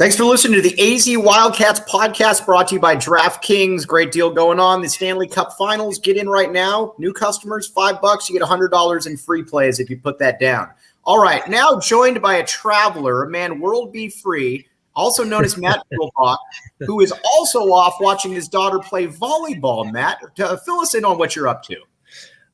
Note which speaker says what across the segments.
Speaker 1: Thanks for listening to the AZ Wildcats podcast brought to you by DraftKings. Great deal going on. The Stanley Cup Finals. Get in right now. New customers, $5. You get $100 in free plays if you put that down. All right, now joined by a traveler, a man world be free, also known as Matt Muehlebach, who is also off watching his daughter play volleyball. Matt, fill us in on what you're up to.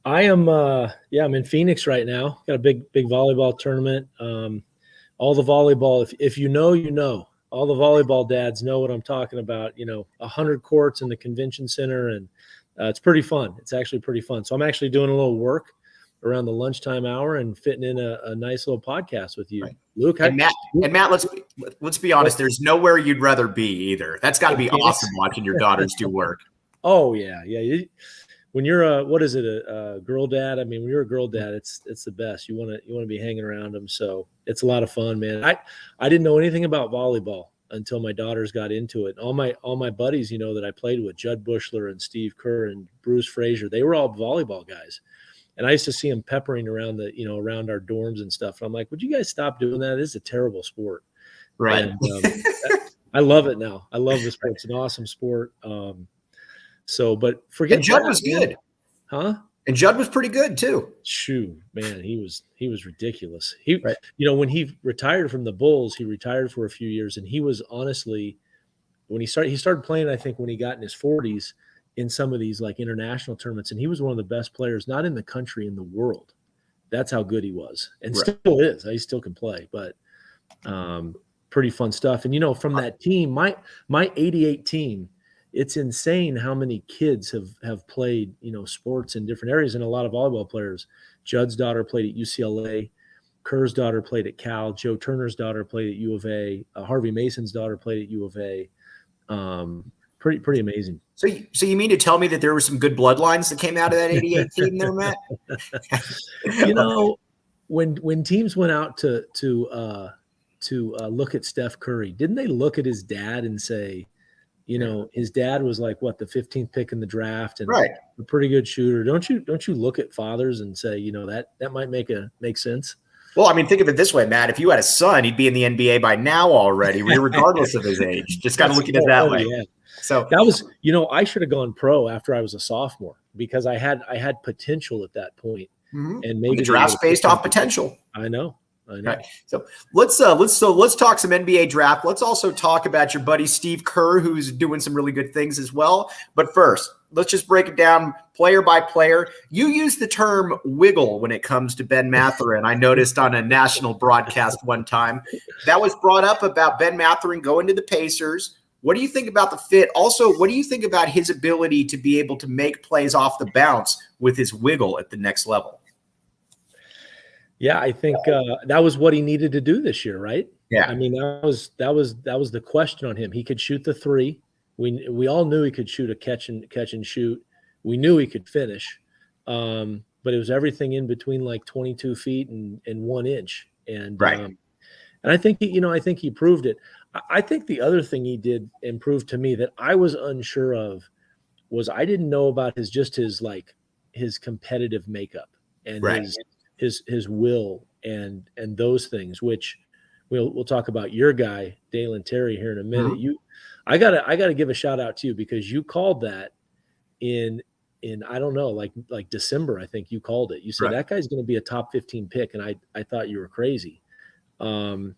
Speaker 2: I am, I'm in Phoenix right now. Got a big volleyball tournament. All the volleyball, if you know, you know. All the volleyball dads know what I'm talking about. 100 courts in the convention center, and it's pretty fun. It's actually pretty fun. So I'm actually doing a little work around the lunchtime hour and fitting in a nice little podcast with you, right. Luke.
Speaker 1: And Matt, let's be honest. There's nowhere you'd rather be either. That's got to be awesome watching your daughters do work.
Speaker 2: Oh yeah. When you're a girl dad, I mean, when you're a girl dad, it's the best. You want to be hanging around them. So it's a lot of fun, man. I didn't know anything about volleyball until my daughters got into it. All my buddies, that I played with, Judd Bushler and Steve Kerr and Bruce Frazier, they were all volleyball guys. And I used to see them peppering around around our dorms and stuff. And I'm like, would you guys stop doing that? This is a terrible sport.
Speaker 1: Right.
Speaker 2: And, I love it now. I love the sport. It's an awesome sport. But forget
Speaker 1: and Judd
Speaker 2: that,
Speaker 1: was good,
Speaker 2: huh?
Speaker 1: And Judd was pretty good too.
Speaker 2: Shoo, man, he was ridiculous. When he retired from the Bulls, he retired for a few years, and he was honestly, when he started playing, I think when he got in his 40s in some of these like international tournaments, and he was one of the best players, not in the country, in the world. That's how good he was, and still is. He still can play, but pretty fun stuff. And from that team, my '88 team. It's insane how many kids have played, sports in different areas, and a lot of volleyball players. Judd's daughter played at UCLA. Kerr's daughter played at Cal. Joe Turner's daughter played at U of A. Harvey Mason's daughter played at U of A. Pretty amazing.
Speaker 1: So you mean to tell me that there were some good bloodlines that came out of that '88 team there, Matt?
Speaker 2: When teams went out to look at Steph Curry, didn't they look at his dad and say, his dad was like the 15th pick in the draft and a pretty good shooter. Don't you look at fathers and say, that might make sense?
Speaker 1: Well, I mean, think of it this way, Matt. If you had a son, he'd be in the NBA by now already, regardless of his age. Just kind of looking at it that way. Yeah. So
Speaker 2: that was, I should have gone pro after I was a sophomore because I had potential at that point.
Speaker 1: Mm-hmm.
Speaker 2: And maybe
Speaker 1: the draft's based off potential.
Speaker 2: I know.
Speaker 1: Right. So let's talk some NBA draft. Let's also talk about your buddy Steve Kerr, who's doing some really good things as well. But first, let's just break it down player by player. You use the term wiggle when it comes to Ben Mathurin. I noticed on a national broadcast one time that was brought up about Ben Mathurin going to the Pacers. What do you think about the fit? Also, what do you think about his ability to be able to make plays off the bounce with his wiggle at the next level?
Speaker 2: Yeah, I think that was what he needed to do this year, right?
Speaker 1: Yeah.
Speaker 2: I mean, that was the question on him. He could shoot the three. We all knew he could shoot a catch and shoot. We knew he could finish, but it was everything in between like 22 feet and 1 inch. And and I think he proved it. I think the other thing he did and proved to me that I was unsure of was I didn't know about his competitive makeup and his will and those things, which we'll talk about your guy, Dalen Terry, here in a minute. Mm-hmm. I gotta give a shout out to you because you called that in I don't know, like December, I think you called it. You said that guy's going to be a top 15 pick. And I thought you were crazy. And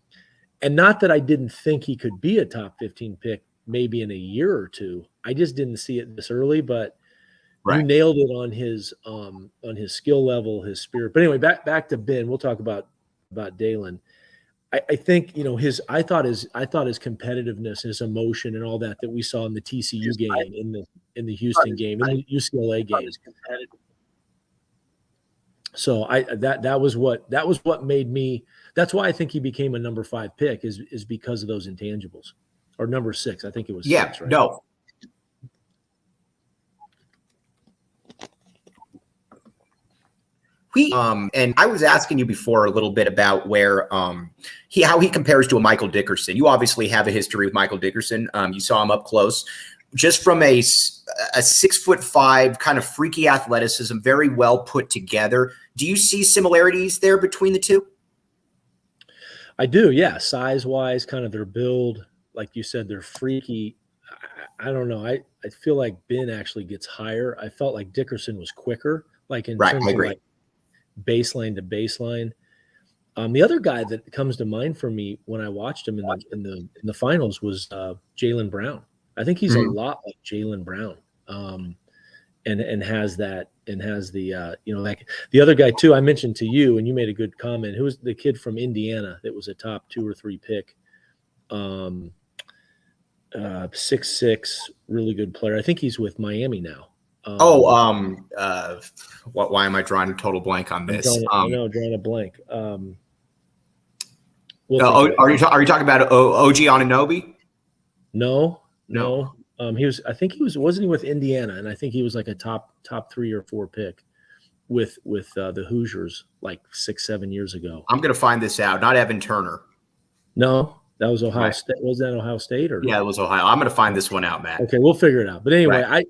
Speaker 2: not that I didn't think he could be a top 15 pick, maybe in a year or two. I just didn't see it this early, but you nailed it on his skill level, his spirit. But anyway, back to Ben. We'll talk about Dalen. I think I thought his competitiveness, his emotion, and all that we saw in the TCU game, in the Houston game, in the UCLA game. So that was what made me. That's why I think he became a number 5 pick is because of those intangibles, or number 6. I think it was 6, right?
Speaker 1: No. And I was asking you before a little bit about where how he compares to a Michael Dickerson. You obviously have a history with Michael Dickerson. You saw him up close. Just from a 6'5" kind of freaky athleticism, very well put together. Do you see similarities there between the two?
Speaker 2: I do, yeah. Size-wise, kind of their build, like you said, they're freaky. I don't know. I feel like Ben actually gets higher. I felt like Dickerson was quicker, like in terms of like baseline to baseline. The other guy that comes to mind for me when I watched him in the finals was Jaylen Brown. I think he's a lot like Jaylen Brown, and has the like the other guy too. I mentioned to you, and you made a good comment. Who was the kid from Indiana that was a top 2 or 3 pick? 6'6", really good player. I think he's with Miami now.
Speaker 1: Why am I drawing a total blank on this?
Speaker 2: Drawing a blank.
Speaker 1: Are you talking about OG Anunoby?
Speaker 2: No. Wasn't he with Indiana? And I think he was like a top 3 or 4 pick with the Hoosiers like 6-7 years ago.
Speaker 1: I'm gonna find this out. Not Evan Turner.
Speaker 2: No, that was Ohio State. Was that Ohio State or?
Speaker 1: Yeah, it was Ohio. I'm gonna find this one out, Matt.
Speaker 2: Okay, we'll figure it out. But anyway,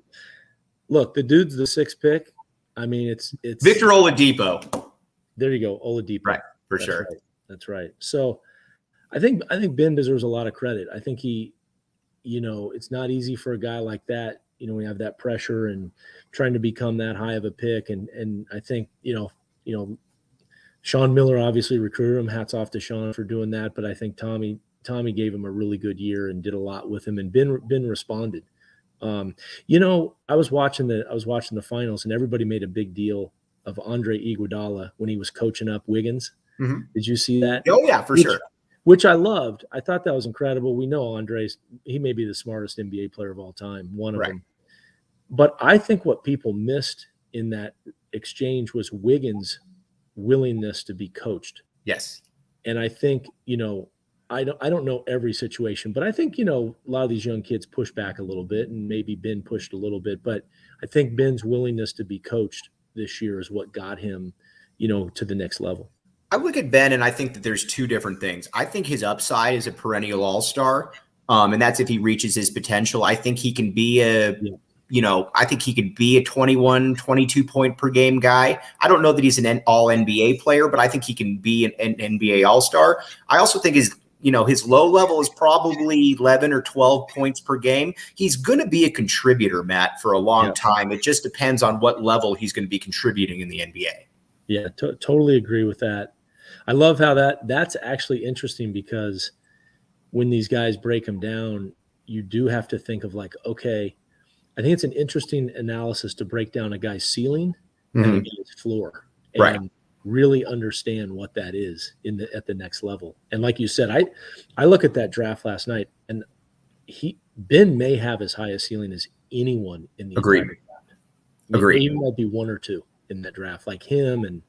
Speaker 2: look, the dude's the 6th pick. I mean, it's
Speaker 1: Victor Oladipo.
Speaker 2: There you go, Oladipo.
Speaker 1: Right, for sure.
Speaker 2: Right. That's right. So I think Ben deserves a lot of credit. I think he, it's not easy for a guy like that. We have that pressure and trying to become that high of a pick. And I think, Sean Miller obviously recruited him. Hats off to Sean for doing that. But I think Tommy gave him a really good year and did a lot with him, and Ben responded. I was watching the finals, and everybody made a big deal of Andre Iguodala when he was coaching up Wiggins. Mm-hmm. Did you see that?
Speaker 1: Oh yeah, for sure.
Speaker 2: Which I loved. I thought that was incredible. We know he may be the smartest NBA player of all time, one of them. But I think what people missed in that exchange was Wiggins' willingness to be coached.
Speaker 1: Yes.
Speaker 2: And I think, I don't know every situation, but I think, a lot of these young kids push back a little bit, and maybe Ben pushed a little bit. But I think Ben's willingness to be coached this year is what got him, to the next level.
Speaker 1: I look at Ben and I think that there's 2 different things. I think his upside is a perennial all-star, and that's if he reaches his potential. I think he can be I think he could be a 21, 22 point per game guy. I don't know that he's an all NBA player, but I think he can be an NBA all-star. I also think his low level is probably 11 or 12 points per game. He's going to be a contributor, Matt, for a long time. It just depends on what level he's going to be contributing in the NBA.
Speaker 2: Yeah, totally agree with that. I love how that's actually interesting, because when these guys break them down, you do have to think of like, okay, I think it's an interesting analysis to break down a guy's ceiling and a guy's floor, and really understand what that is at the next level. And like you said, I look at that draft last night, and Ben may have as high a ceiling as anyone in the
Speaker 1: Agreed.
Speaker 2: draft.
Speaker 1: Agreed.
Speaker 2: He might be 1 or 2 in that draft, like him. And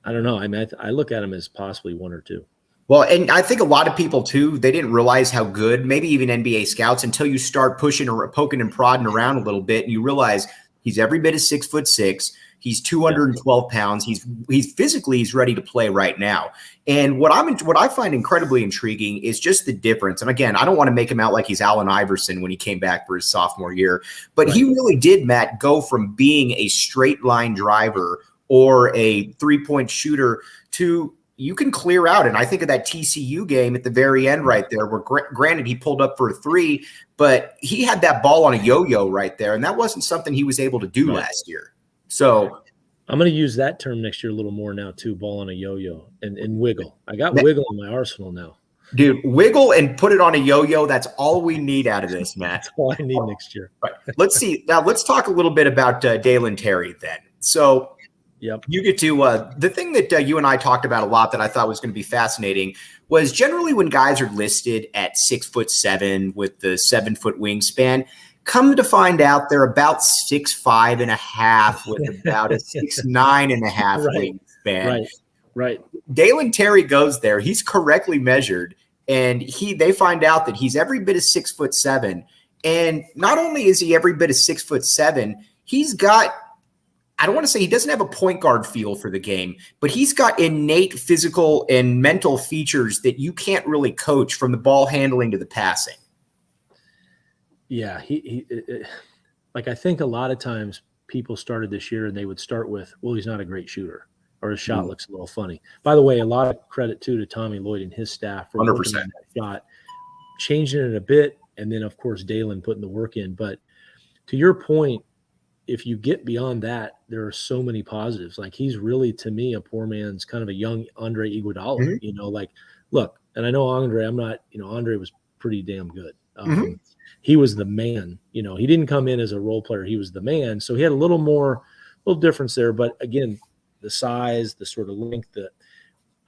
Speaker 2: I don't know. I mean, I look at him as possibly 1 or 2.
Speaker 1: Well, and I think a lot of people too, they didn't realize how good, maybe even NBA scouts, until you start pushing or poking and prodding around a little bit, and you realize he's every bit of 6'6". He's 212 pounds. He's ready to play right now. And what I find incredibly intriguing is just the difference. And again, I don't want to make him out like he's Allen Iverson when he came back for his sophomore year, but he really did, Matt, go from being a straight line driver or a 3-point shooter to you can clear out. And I think of that TCU game at the very end right there, where granted he pulled up for a 3, but he had that ball on a yo-yo right there. And that wasn't something he was able to do last year. So
Speaker 2: I'm going to use that term next year a little more now too, ball on a yo-yo and wiggle. I got wiggle in my arsenal now.
Speaker 1: Dude, wiggle and put it on a yo-yo. That's all we need out of this, Matt.
Speaker 2: That's all I need next year.
Speaker 1: Right. Let's see. Now let's talk a little bit about Dalen Terry then. So you get to the thing that you and I talked about a lot that I thought was going to be fascinating was generally when guys are listed at 6'7" with the 7-foot wingspan, come to find out they're about 6'5.5" with about a 6'9.5" wingspan.
Speaker 2: Right.
Speaker 1: Dalen Terry goes there. He's correctly measured, and they find out that he's every bit of 6'7". And not only is he every bit of 6'7", he's got, I don't want to say he doesn't have a point guard feel for the game, but he's got innate physical and mental features that you can't really coach, from the ball handling to the passing.
Speaker 2: Yeah, I think a lot of times people started this year and they would start with, well, he's not a great shooter, or his shot looks a little funny. By the way, a lot of credit too to Tommy Lloyd and his staff for
Speaker 1: 100%.
Speaker 2: working on that shot. changing it a bit. And then, of course, Dalen putting the work in. But to your point, if you get beyond that, there are so many positives. Like, he's really, to me, a poor man's kind of a young Andre Iguodala.
Speaker 1: Mm-hmm.
Speaker 2: You know, like, look, and I know Andre, Andre was pretty damn good.
Speaker 1: Mm-hmm.
Speaker 2: He was the man. You know, he didn't come in as a role player. He was the man. So he had a little difference there. But again, the size, the sort of length,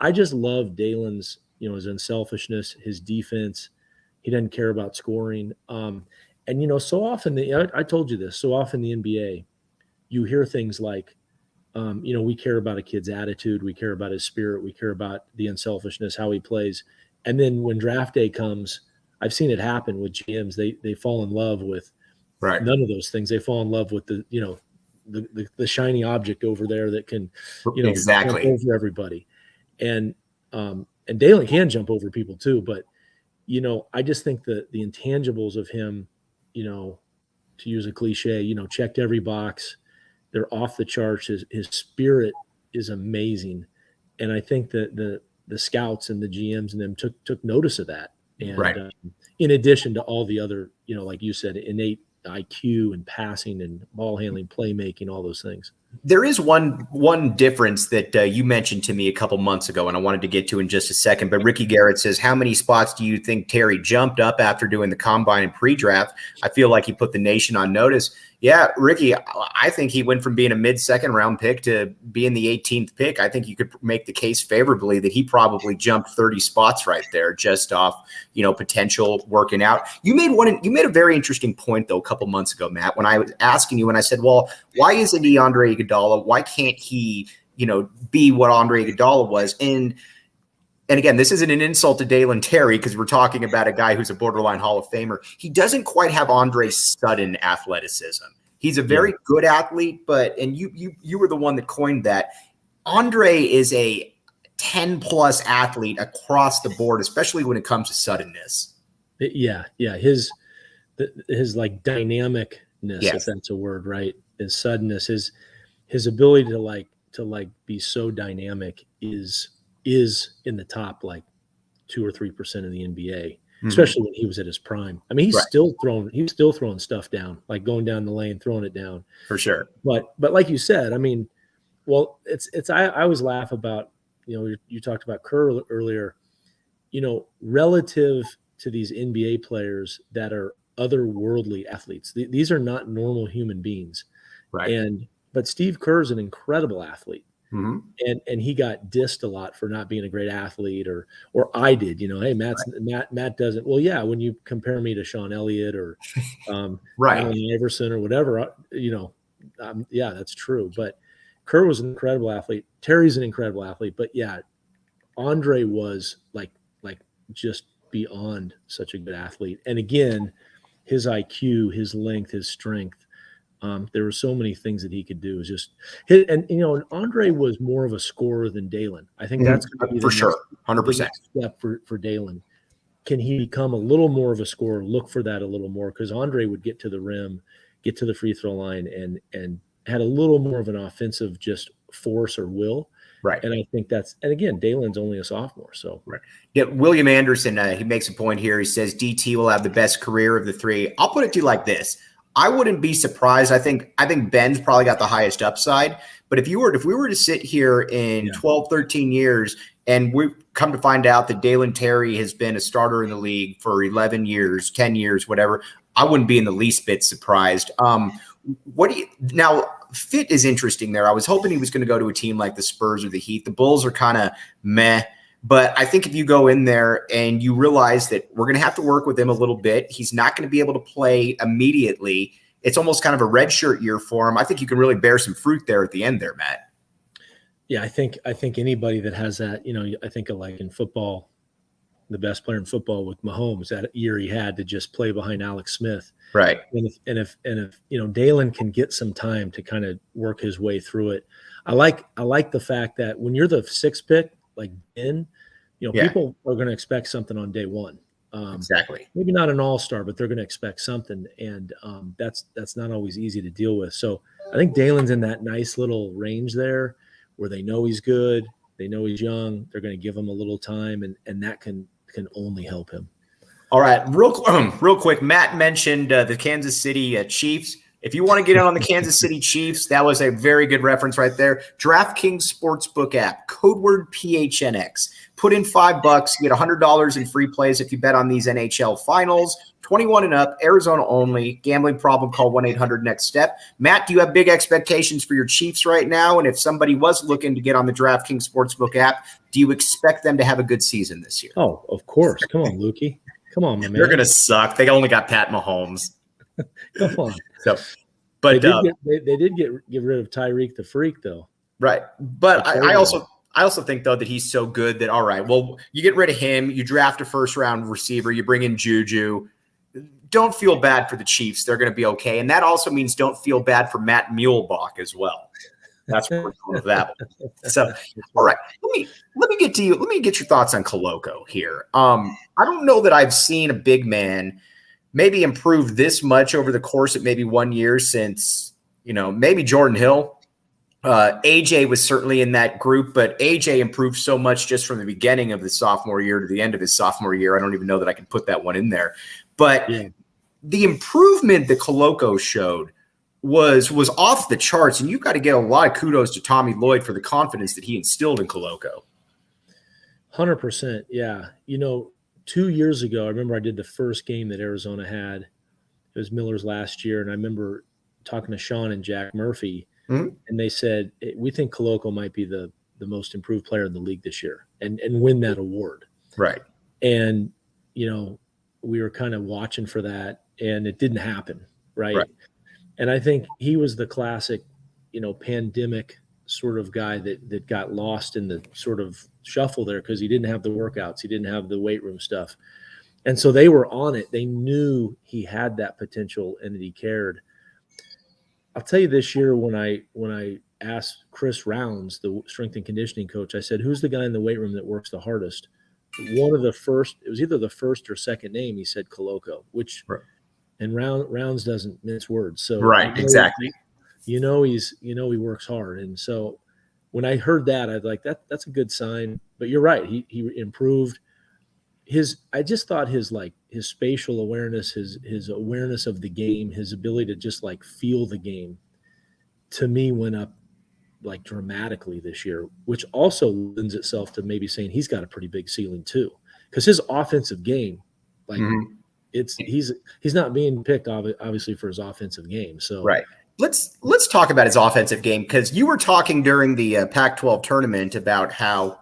Speaker 2: I just love Dalen's, his unselfishness, his defense. He doesn't care about scoring. And, so often, I told you this, so often the NBA, you hear things like, we care about a kid's attitude. We care about his spirit. We care about the unselfishness, how he plays. And then when draft day comes, I've seen it happen with GMs. They fall in love with none of those things. They fall in love with the shiny object over there that can,
Speaker 1: exactly
Speaker 2: jump over everybody. And Dalen can jump over people too. But, I just think that the intangibles of him, to use a cliche, checked every box. They're off the charts. His spirit is amazing. And I think that the scouts and the GMs and them took notice of that. And in addition to all the other, like you said, innate IQ and passing and ball handling, playmaking, all those things.
Speaker 1: There is one difference that you mentioned to me a couple months ago, and I wanted to get to in just a second. But Ricky Garrett says, how many spots do you think Terry jumped up after doing the combine and pre-draft? I feel like he put the nation on notice. Yeah, Ricky, I think he went from being a mid-second round pick to being the 18th pick. I think you could make the case favorably that he probably jumped 30 spots right there just off, potential working out. You made a very interesting point, though, a couple months ago, Matt, when I was asking you, and I said, well, why isn't he Andre Iguodala? Why can't he, be what Andre Iguodala was? And again, this isn't an insult to Dalen Terry because we're talking about a guy who's a borderline Hall of Famer. He doesn't quite have Andre's sudden athleticism. He's a very good athlete, and you were the one that coined that. Andre is a 10-plus athlete across the board, especially when it comes to suddenness.
Speaker 2: Yeah. His like dynamicness, if that's a word, right? His suddenness, his ability to be so dynamic is in the top 2 or 3% of the NBA, especially when he was at his prime. I mean, he's still throwing stuff down, like going down the lane, throwing it down
Speaker 1: for sure.
Speaker 2: But like you said, I mean, well, I always laugh about, you talked about Kerr earlier, relative to these NBA players that are otherworldly athletes. These are not normal human beings.
Speaker 1: Right.
Speaker 2: But Steve Kerr is an incredible athlete.
Speaker 1: Mm-hmm.
Speaker 2: And he got dissed a lot for not being a great athlete, or I did, hey, Matt doesn't. Well, yeah, when you compare me to Sean Elliott or Allen Iverson or whatever, yeah, that's true. But Kerr was an incredible athlete. Terry's an incredible athlete. But yeah, Andre was like just beyond such a good athlete. And again, his IQ, his length, his strength. There were so many things that he could do. And Andre was more of a scorer than Dalen. I think that's going to be
Speaker 1: for sure, 100%
Speaker 2: step for Dalen. Can he become a little more of a scorer? Look for that a little more, because Andre would get to the rim, get to the free throw line, and had a little more of an offensive just force or will.
Speaker 1: Right.
Speaker 2: And I think and again, Dalen's only a sophomore. So
Speaker 1: Yeah, William Anderson, he makes a point here. He says DT will have the best career of the three. I'll put it to you like this. I wouldn't be surprised. I think Ben's probably got the highest upside. But if we were to sit here in 12, 13 years and we come to find out that Dalen Terry has been a starter in the league for 11 years, 10 years, whatever, I wouldn't be in the least bit surprised. Now, fit is interesting there. I was hoping he was going to go to a team like the Spurs or the Heat. The Bulls are kind of meh. But I think if you go in there and you realize that we're going to have to work with him a little bit, he's not going to be able to play immediately. It's almost kind of a redshirt year for him. I think you can really bear some fruit there at the end there, Matt.
Speaker 2: Yeah, I think anybody that has that, I think like in football, the best player in football with Mahomes, that year he had to just play behind Alex Smith.
Speaker 1: Right.
Speaker 2: And if Dalen can get some time to kind of work his way through it. I like the fact that when you're the 6th pick, like Ben, people are going to expect something on day one.
Speaker 1: Exactly.
Speaker 2: Maybe not an all-star, but they're going to expect something. And that's not always easy to deal with. So I think Dalen's in that nice little range there where they know he's good. They know he's young. They're going to give him a little time, and that can only help him.
Speaker 1: All right, real quick. Matt mentioned the Kansas City Chiefs. If you want to get in on the Kansas City Chiefs, that was a very good reference right there. DraftKings Sportsbook app, code word PHNX. Put in $5, you get $100 in free plays if you bet on these NHL finals. 21 and up, Arizona only. Gambling problem, call 1-800-NEXT-STEP. Matt, do you have big expectations for your Chiefs right now? And if somebody was looking to get on the DraftKings Sportsbook app, do you expect them to have a good season this year?
Speaker 2: Oh, of course. Come on, Lukey. Come on, my man.
Speaker 1: They're going to suck. They only got Pat Mahomes.
Speaker 2: Come on.
Speaker 1: So, but
Speaker 2: they did get rid of Tyreek the Freak, though.
Speaker 1: Right. But I also think, though, that he's so good that, all right, well, you get rid of him, you draft a first-round receiver, you bring in Juju. Don't feel bad for the Chiefs. They're going to be okay. And that also means don't feel bad for Matt Muehlebach as well. That's where we're going with that one. So, all right, let me get to you. Let me get your thoughts on Koloko here. I don't know that I've seen a big man maybe improve this much over the course of maybe 1 year since, maybe Jordan Hill. AJ was certainly in that group, but AJ improved so much just from the beginning of the sophomore year to the end of his sophomore year. I don't even know that I can put that one in there. But the improvement that Koloko showed was off the charts, and you've got to get a lot of kudos to Tommy Lloyd for the confidence that he instilled in Koloko.
Speaker 2: 100%, yeah. 2 years ago, I remember I did the first game that Arizona had. It was Miller's last year, and I remember talking to Sean and Jack Murphy, and they said, we think Koloko might be the most improved player in the league this year and win that award.
Speaker 1: Right.
Speaker 2: And, we were kind of watching for that, and it didn't happen, right? And I think he was the classic, pandemic sort of guy that got lost in the sort of shuffle there because he didn't have the workouts. He didn't have the weight room stuff. And so they were on it. They knew he had that potential and that he cared. I'll tell you this year when I asked Chris Rounds, the strength and conditioning coach, I said, who's the guy in the weight room that works the hardest? One of the first, it was either the first or second name, he said Koloko, which and Rounds doesn't mince words. So
Speaker 1: exactly.
Speaker 2: He works hard. And so when I heard that, I was like, that's a good sign. But you're right. He improved I just thought his spatial awareness, his awareness of the game, his ability to just feel the game, to me went up dramatically this year, which also lends itself to maybe saying he's got a pretty big ceiling too, because his offensive game, he's not being picked obviously for his offensive game. So
Speaker 1: let's talk about his offensive game, because you were talking during the Pac-12 tournament about how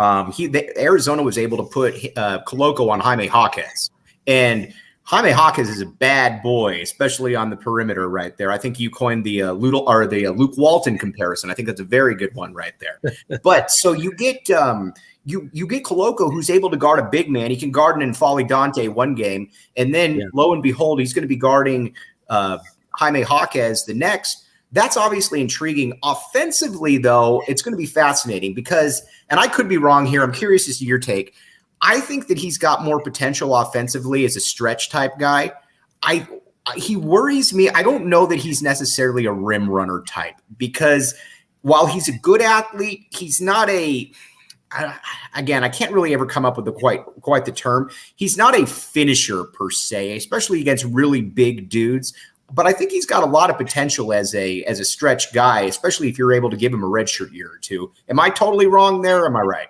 Speaker 1: Arizona was able to put Koloko on Jaime Jaquez, and Jaime Jaquez is a bad boy, especially on the perimeter right there. I think you coined the Luke Walton comparison. I think that's a very good one right there. But so you get you get Koloko, who's able to guard a big man. He can guard an N'Faly Dante one game, and then lo and behold, he's going to be guarding Jaime Jaquez the next. That's obviously intriguing. Offensively, though, it's going to be fascinating because, and I could be wrong here, I'm curious as to your take. I think that he's got more potential offensively as a stretch type guy. He worries me. I don't know that he's necessarily a rim runner type, because while he's a good athlete, he's not again, I can't really ever come up with quite the term. He's not a finisher per se, especially against really big dudes. But I think he's got a lot of potential as a stretch guy, especially if you're able to give him a redshirt year or two. Am I totally wrong there? Or am I right?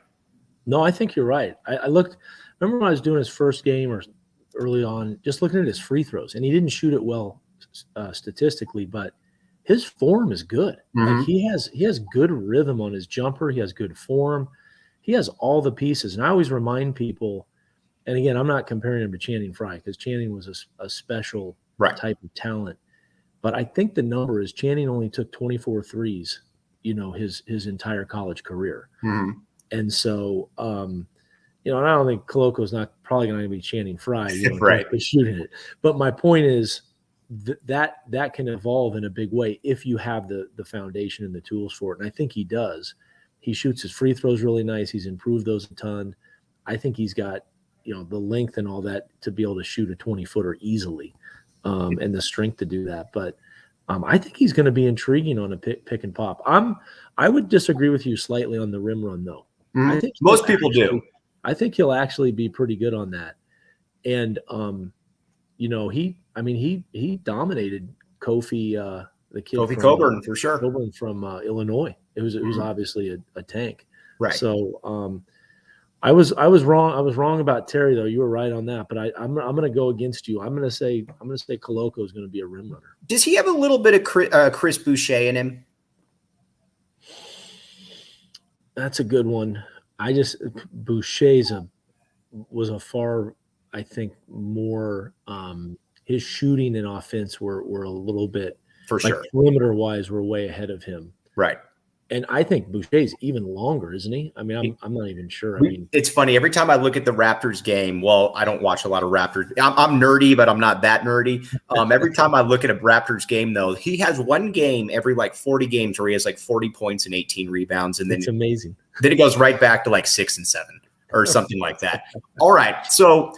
Speaker 2: No, I think you're right. Remember when I was doing his first game or early on, just looking at his free throws, and he didn't shoot it well statistically, but his form is good.
Speaker 1: Mm-hmm.
Speaker 2: He has good rhythm on his jumper. He has good form. He has all the pieces. And I always remind people, and again, I'm not comparing him to Channing Frye, because Channing was a special type of talent. But I think the number is Channing only took 24 threes, his entire college career.
Speaker 1: Mm-hmm.
Speaker 2: And so, and I don't think Koloko is not probably going to be Channing Frye, shooting it. But my point is that can evolve in a big way if you have the foundation and the tools for it. And I think he does. He shoots his free throws really nice. He's improved those a ton. I think he's got, the length and all that to be able to shoot a 20-footer easily, and the strength to do that. But I think he's going to be intriguing on a pick and pop. I would disagree with you slightly on the rim run, though.
Speaker 1: Mm-hmm.
Speaker 2: I think
Speaker 1: most people do.
Speaker 2: I think he'll actually be pretty good on that. And he dominated Kofi, the kid
Speaker 1: Kofi
Speaker 2: from
Speaker 1: Coburn for sure.
Speaker 2: Coburn from Illinois. It was obviously a tank.
Speaker 1: Right.
Speaker 2: So I was wrong. I was wrong about Terry, though. You were right on that. But I'm going to go against you. I'm going to say Koloko is going to be a rim runner.
Speaker 1: Does he have a little bit of Chris Boucher in him?
Speaker 2: That's a good one. Boucher's was a far, I think, more his shooting and offense were a little bit,
Speaker 1: for sure,
Speaker 2: perimeter wise, we're way ahead of him.
Speaker 1: Right.
Speaker 2: And I think Boucher's even longer, isn't he? I mean, I'm not even sure.
Speaker 1: It's funny. Every time I look at the Raptors game, well, I don't watch a lot of Raptors. I'm nerdy, but I'm not that nerdy. Every time I look at a Raptors game, though, he has one game every 40 games where he has 40 points and 18 rebounds. And then
Speaker 2: it's amazing.
Speaker 1: Then it goes right back to 6 and 7 or something like that. All right. So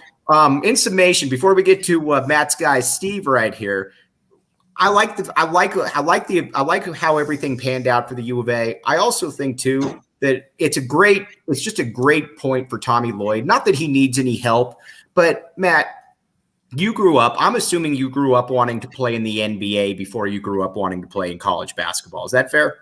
Speaker 1: in summation, before we get to Matt's guy, Steve, right here, I like how everything panned out for the U of A. I also think too that it's just a great point for Tommy Lloyd. Not that he needs any help, but Matt, I'm assuming you grew up wanting to play in the NBA before you grew up wanting to play in college basketball. Is that fair?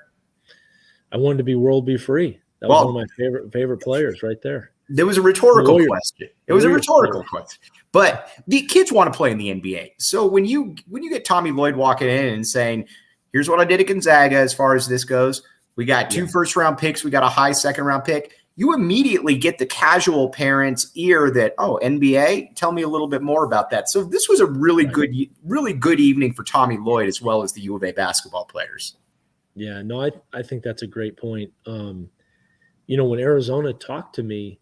Speaker 2: I wanted to be World Be Free. That was one of my favorite players right there.
Speaker 1: There was a rhetorical question. It was a rhetorical question. But the kids want to play in the NBA. So when you get Tommy Lloyd walking in and saying, here's what I did at Gonzaga as far as this goes. We got 2 first-round picks. We got a high second-round pick. You immediately get the casual parent's ear that, oh, NBA? Tell me a little bit more about that. So this was a really good evening for Tommy Lloyd as well as the U of A basketball players.
Speaker 2: Yeah, no, I think that's a great point. When Arizona talked to me,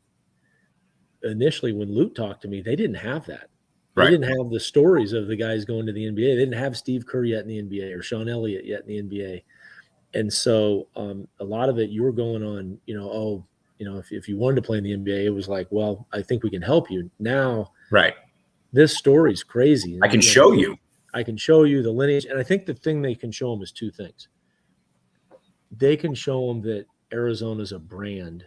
Speaker 2: initially when Luke talked to me, they didn't have that. They didn't have the stories of the guys going to the NBA. They didn't have Steve Kerr yet in the NBA or Sean Elliott yet in the NBA. And so a lot of it, you were going on, if you wanted to play in the NBA, it was like, well, I think we can help you. Now, this story's crazy.
Speaker 1: I can show you.
Speaker 2: I can show you the lineage. And I think the thing they can show them is 2 things. They can show them that Arizona's a brand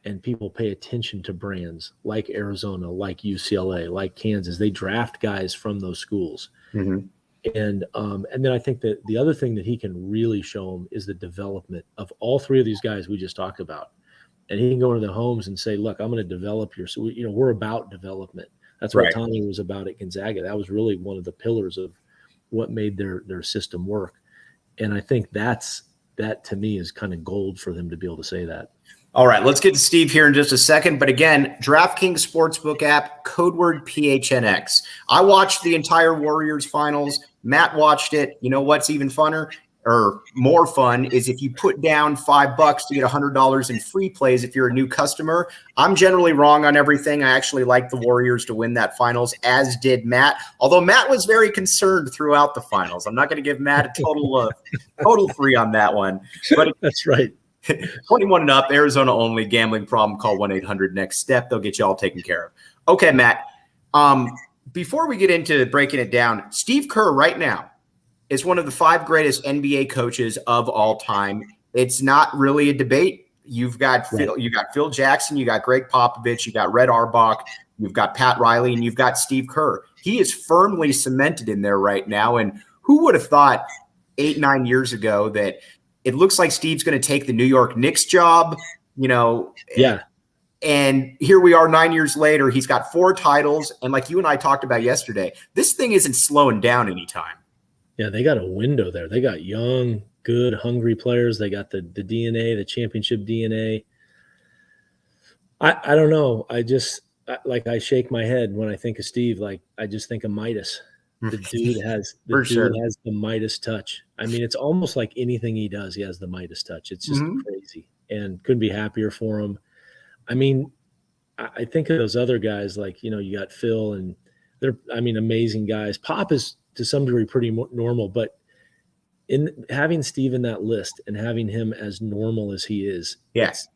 Speaker 2: and people pay attention to brands like Arizona, like UCLA, like Kansas. They draft guys from those schools. Mm-hmm. And then I think that the other thing that he can really show them is the development of all 3 of these guys we just talked about. And he can go into the homes and say, look, I'm going to develop your – so we're about development. That's what Tommy was about at Gonzaga. That was really one of the pillars of what made their system work. And I think that to me is kind of gold for them to be able to say that.
Speaker 1: All right, let's get to Steve here in just a second. But again, DraftKings Sportsbook app, code word PHNX. I watched the entire Warriors finals. Matt watched it. You know what's even funner or more fun is if you put down $5 to get $100 in free plays if you're a new customer. I'm generally wrong on everything. I actually like the Warriors to win that finals, as did Matt. Although Matt was very concerned throughout the finals. I'm not going to give Matt a total free on that one. But
Speaker 2: that's right.
Speaker 1: 21 and up, Arizona only, gambling problem, call 1-800-NEXT-STEP. They'll get you all taken care of. Okay, Matt, before we get into breaking it down, Steve Kerr right now is one of the 5 greatest NBA coaches of all time. It's not really a debate. You've got Phil Jackson, you got Greg Popovich, you got Red Auerbach, you've got Pat Riley, and you've got Steve Kerr. He is firmly cemented in there right now. And who would have thought 8-9 years ago that it looks like Steve's going to take the New York Knicks job,
Speaker 2: Yeah.
Speaker 1: And here we are 9 years later. He's got 4 titles. And like you and I talked about yesterday, this thing isn't slowing down anytime.
Speaker 2: Yeah, they got a window there. They got young, good, hungry players. They got the DNA, the championship DNA. I don't know. I shake my head when I think of Steve. Like, I just think of Midas. The dude has the Midas touch. I mean, it's almost like anything he does, he has the Midas touch. It's just crazy, and couldn't be happier for him. I mean, I think of those other guys, like, you got Phil, and they're, amazing guys. Pop is to some degree pretty normal, but in having Steve in that list and having him as normal as he is,
Speaker 1: yes,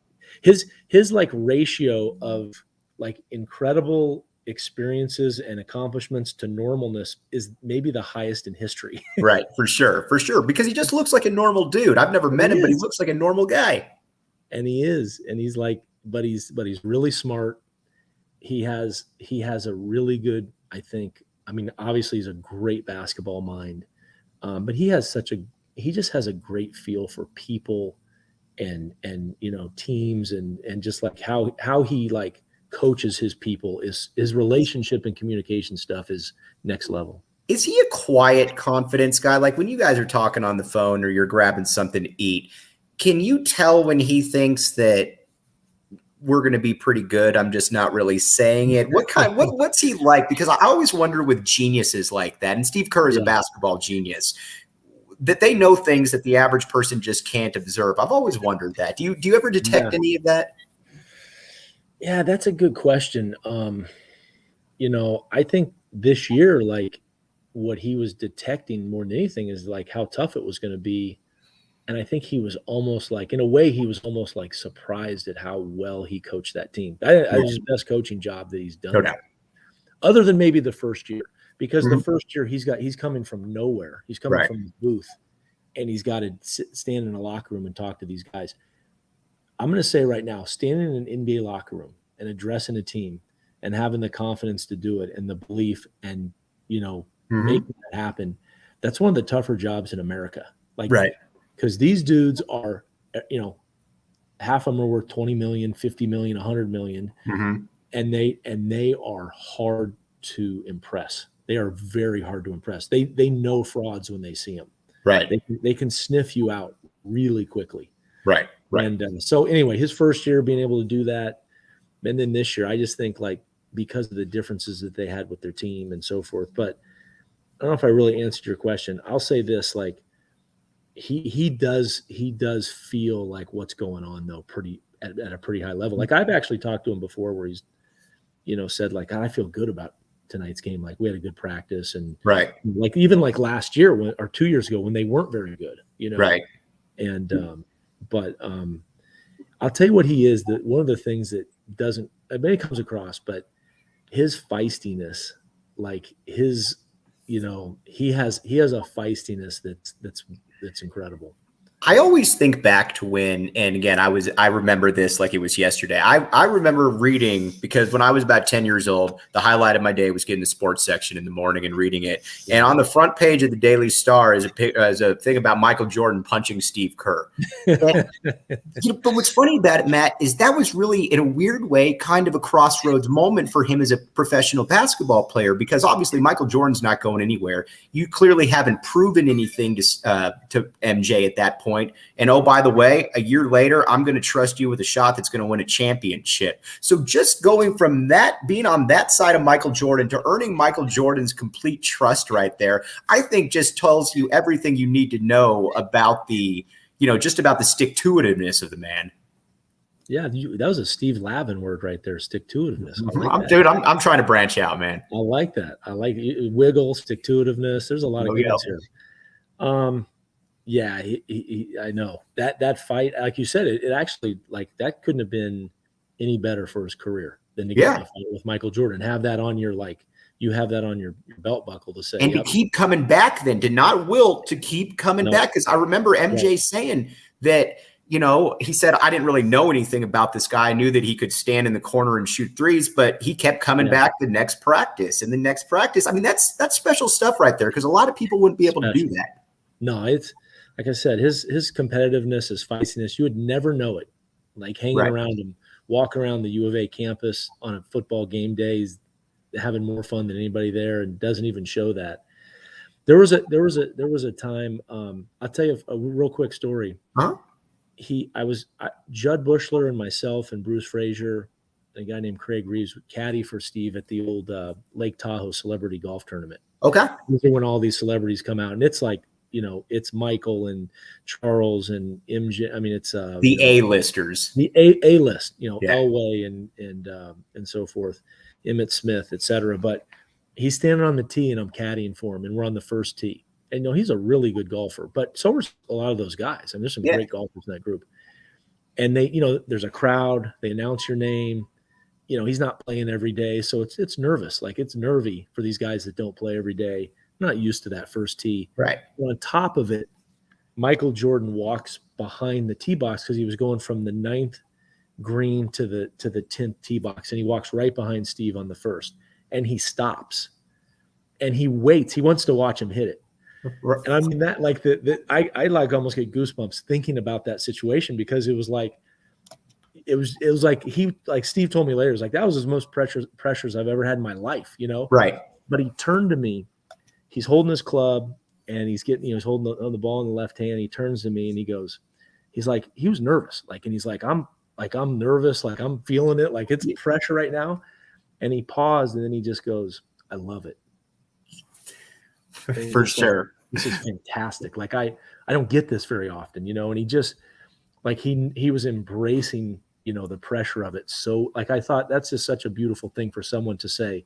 Speaker 2: his like ratio of like incredible experiences and accomplishments to normalness is maybe the highest in history.
Speaker 1: Right. For sure. Because he just looks like a normal dude. I've never met him, but he looks like a normal guy.
Speaker 2: And he is. And he's like, but he's really smart. has a really good, I think. I mean, obviously he's a great basketball mind, but he just has a great feel for people and teams and just like how he like coaches his people. Is his relationship and communication stuff is next level.
Speaker 1: Is he a quiet confidence guy? Like when you guys are talking on the phone or you're grabbing something to eat, can you tell when he thinks that we're going to be pretty good? I'm just not really saying it. What's he like? Because I always wonder with geniuses like that, and Steve Kerr is a basketball genius, that they know things that the average person just can't observe. I've always wondered that. Do you ever detect any of that?
Speaker 2: Yeah, that's a good question. I think this year, like what he was detecting more than anything is like how tough it was going to be. And I think he was almost like, in a way, he was almost like surprised at how well he coached that team. That was his best coaching job that he's done.
Speaker 1: No doubt.
Speaker 2: Other than maybe the first year, because the first year he's coming from nowhere. He's coming from the booth, and he's got to stand in a locker room and talk to these guys. I'm going to say right now, standing in an NBA locker room and addressing a team and having the confidence to do it and the belief and, making that happen, that's one of the tougher jobs in America. Like, because these dudes are, half of them are worth 20 million, 50 million, 100 million. And they are hard to impress. They are very hard to impress. They know frauds when they see them. They can sniff you out really quickly. And so anyway, his first year being able to do that, and then this year, I just think like because of the differences that they had with their team and so forth. But I don't know if I really answered your question. I'll say this: like he does feel like what's going on though, at a pretty high level. Like I've actually talked to him before, where he's said like I feel good about tonight's game. Like we had a good practice, and like even like last year or 2 years ago when they weren't very good, And but I'll tell you what he is. That one of the things that doesn't, I mean, it comes across, but his feistiness, like his, he has a feistiness that's incredible.
Speaker 1: I always think back to when, and again, I remember this like it was yesterday. I remember reading, because when I was about 10 years old, the highlight of my day was getting the sports section in the morning and reading it. And on the front page of the Daily Star is a thing about Michael Jordan punching Steve Kerr. But what's funny about it, Matt, is that was really, in a weird way, kind of a crossroads moment for him as a professional basketball player, because obviously Michael Jordan's not going anywhere. You clearly haven't proven anything to MJ at that point. And oh, by the way, a year later, I'm going to trust you with a shot that's going to win a championship. So just going from that, being on that side of Michael Jordan to earning Michael Jordan's complete trust right there, I think just tells you everything you need to know about the, just about the stick-to-itiveness of the man.
Speaker 2: Yeah, that was a Steve Lavin word right there, stick-to-itiveness.
Speaker 1: I'm trying to branch out, man.
Speaker 2: I like that. I like wiggle, stick-to-itiveness. There's a lot of good ones here. Yeah, I know that fight, like you said, it actually, like, that couldn't have been any better for his career than to get in a fight with Michael Jordan. Have that on your, like, you have that on your belt buckle to say,
Speaker 1: and to keep coming back, then to not wilt, to keep coming back. Because I remember MJ saying that, he said, I didn't really know anything about this guy. I knew that he could stand in the corner and shoot threes, but he kept coming back the next practice and the next practice. I mean, that's special stuff right there, because a lot of people wouldn't be able to do that.
Speaker 2: No, it's, like I said, his competitiveness, his feistiness, you would never know it. Like hanging around him, walking around the U of A campus on a football game day, he's having more fun than anybody there, and doesn't even show that. There was a time. I'll tell you a real quick story. Judd Bushler and myself and Bruce Frazier, a guy named Craig Reeves, would caddy for Steve at the old Lake Tahoe Celebrity Golf Tournament.
Speaker 1: Okay,
Speaker 2: when all these celebrities come out, and it's like, it's Michael and Charles and MJ. I mean, it's
Speaker 1: the A-listers,
Speaker 2: the A list, Elway and so forth, Emmitt Smith, etc. But he's standing on the tee and I'm caddying for him, and we're on the first tee. And he's a really good golfer, but so are a lot of those guys. I mean, there's some great golfers in that group. And they, there's a crowd. They announce your name. He's not playing every day, so it's nervous. Like, it's nervy for these guys that don't play every day. Not used to that first tee.
Speaker 1: Right.
Speaker 2: On top of it, Michael Jordan walks behind the tee box because he was going from the 9th green to the 10th tee box, and he walks right behind Steve on the first, and he stops and he waits. He wants to watch him hit it. And I mean that, like, I like almost get goosebumps thinking about that situation, because it was like Steve told me later, it was like, that was his most pressures I've ever had in my life, you know?
Speaker 1: Right.
Speaker 2: But he turned to me, he's holding his club, and he's getting, he's holding the ball in the left hand. He turns to me and he's like, he was nervous. Like, and he's like, I'm nervous. Like, I'm feeling it. Like, it's pressure right now. And he paused, and then he just goes, I love it.
Speaker 1: For sure.
Speaker 2: Like, this is fantastic. Like, I don't get this very often, you know? And he just, like, he was embracing, you know, the pressure of it. So, like, I thought that's just such a beautiful thing for someone to say,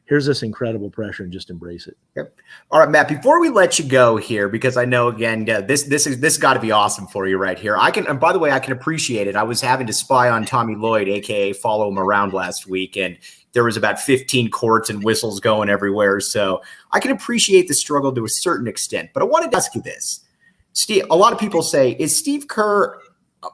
Speaker 2: here's this incredible pressure, and just embrace it.
Speaker 1: Yep. All right, Matt, before we let you go here, because I know, again, this got to be awesome for you right here. And by the way, I can appreciate it. I was having to spy on Tommy Lloyd, AKA follow him around last week, and there was about 15 courts and whistles going everywhere. So I can appreciate the struggle to a certain extent. But I wanted to ask you this. Steve, a lot of people say, is Steve Kerr,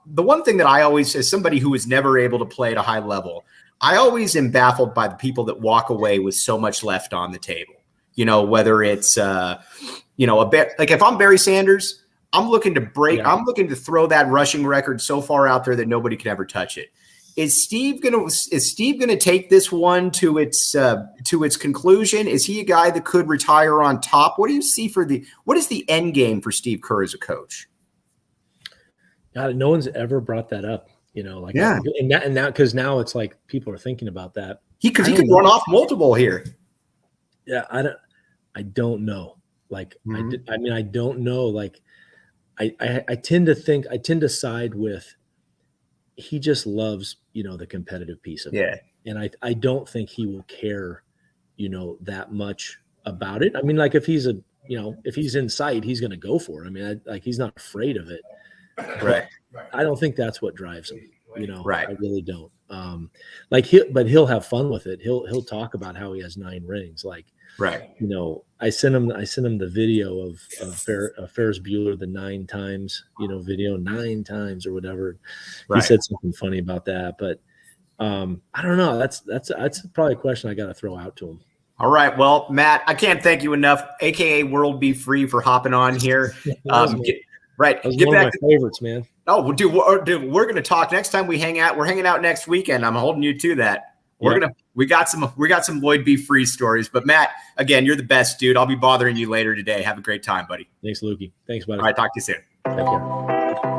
Speaker 1: the one thing that I always, as somebody who was never able to play at a high level, I always am baffled by the people that walk away with so much left on the table. You know, whether it's, you know, like if I'm Barry Sanders, I'm looking to break. Yeah. I'm looking to throw that rushing record so far out there that nobody can ever touch it. Is Steve gonna take this one to its conclusion? Is he a guy that could retire on top? What do you see what is the end game for Steve Kerr as a coach?
Speaker 2: God, no one's ever brought that up. You know, like,
Speaker 1: yeah,
Speaker 2: and now, because now it's like people are thinking about that.
Speaker 1: He could run off multiple here.
Speaker 2: Yeah, I don't know. Like, I don't know. Like, I tend to side with, he just loves, you know, the competitive piece of it. And I don't think he will care, you know, that much about it. I mean, like, if he's in sight, he's going to go for it. I mean, he's not afraid of it.
Speaker 1: Right.
Speaker 2: I don't think that's what drives him. You know,
Speaker 1: right.
Speaker 2: I really don't. Like, he'll have fun with it. He'll talk about how he has 9 rings. Like,
Speaker 1: right.
Speaker 2: You know, I sent him the video of Ferris Bueller, the 9 times, you know, video, 9 times or whatever. Right. He said something funny about that, but I don't know. That's probably a question I got to throw out to him.
Speaker 1: All right. Well, Matt, I can't thank you enough, AKA World Be Free, for hopping on here. Right.
Speaker 2: That was one of my favorites, man.
Speaker 1: Oh, dude, we're going to talk next time we hang out. We're hanging out next weekend. I'm holding you to that. We got some Lloyd Be Free stories. But Matt, again, you're the best, dude. I'll be bothering you later today. Have a great time, buddy.
Speaker 2: Thanks, Lukey. Thanks, buddy.
Speaker 1: All right. Talk to you soon.
Speaker 2: Take care.